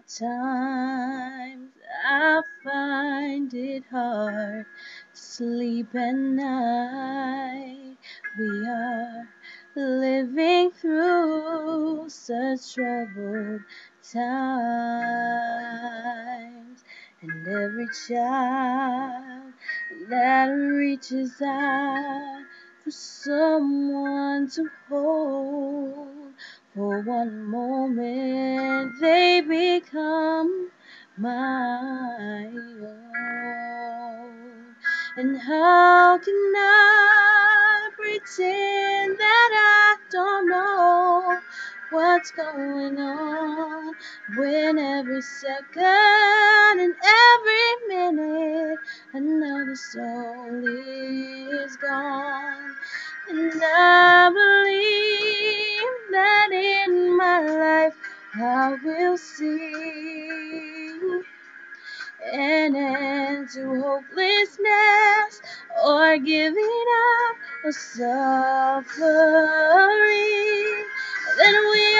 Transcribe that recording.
times I find it hard to sleep at night. We are living through such troubled times, and every child that reaches out for someone to hold, for one moment they become my own. And how can I pretend that I don't know what's going on when every second and every minute another soul is gone? And I believe that in my life I will see an end to hopelessness or giving up or suffering. Then we